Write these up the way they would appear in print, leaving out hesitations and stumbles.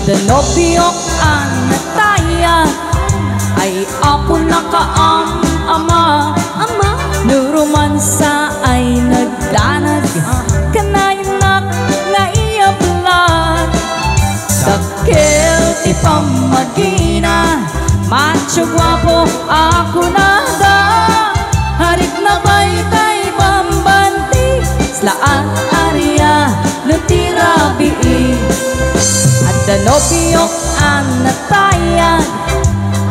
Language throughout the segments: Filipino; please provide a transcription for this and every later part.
Danobyo ang nataya ay ako nakaam-ama. Nuromansa ay nagdanag kanayanak nga iyablat. Dakil ti pamagina macho guwapo ako nada. Harit na baytay pambanti slaan arya nutirabii. At danobyo ang nataya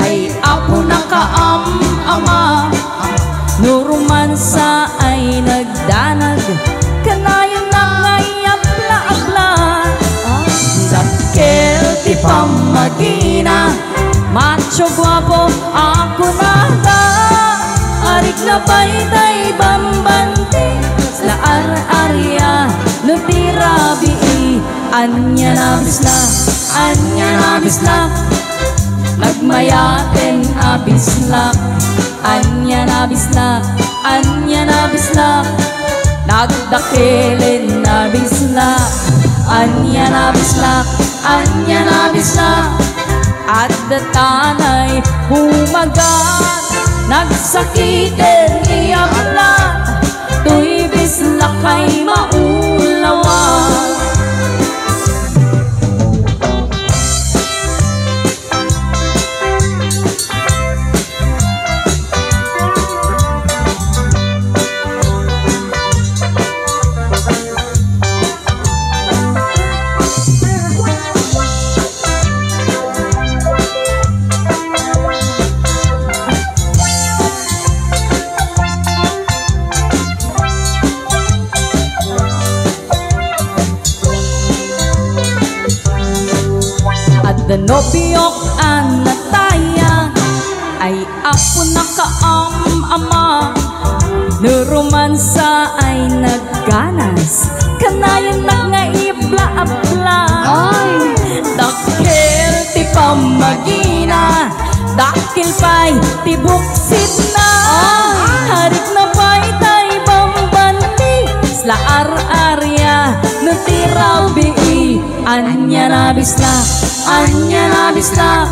ay ako nakaam-ama. Nuromansa ay nagdanag kanayan na ngayapla-apla. Dakil ti pamagina macho guwapo ako nada. Arik na baytay bambanti slaan arya nutirabii. Anya na bisla, anya na bisla, nagmayaten abislak. Anya na bisla, anya na bisla, nagdakilin na bisla. Anya na bisla, anya na bisla, at datanay humagat. Nagsakitin iyablat, tuy bisla kay maulawan. Danobyok ang nataya ay ako nakaam-ama. Nuromansa ay nagganas kanayan na nga ibla-apla. Dakil ti pamagina, dakil pa'y ti buksit na. Harit na pa'y tay bambanti slaar arya nutirabii. Anya na bisla, anya na bisla,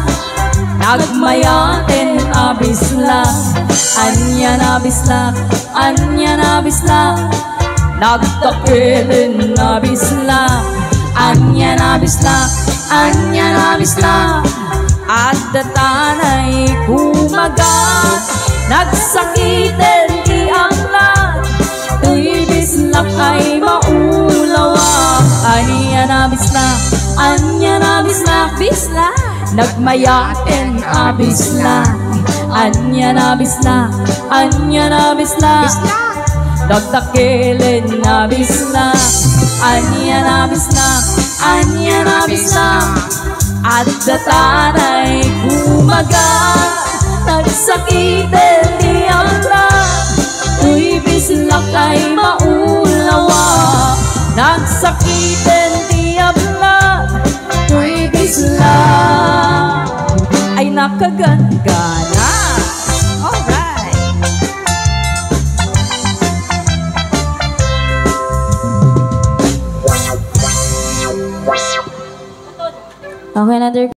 nagmayaten abisla. Anya na bisla, anya na bisla, nagtakilin na bisla. Anya na bisla, anya na bisla, at datanay kumagat. Nagsakitin di aklat, tuy bisla kay maulawa. Anya na bisla, anya na bisla, bisla, nagmayaten abisla. Anya na bisla, anya na bisla, nagtakilin na bisla. Anya na bisla, anya na bisla, at datanay kumagat. Nagsakitin di aklat, tuy bisla kay maulawa. Nagsakitin di aklat, tuy bisla ay nakagana. Alright. Okay, another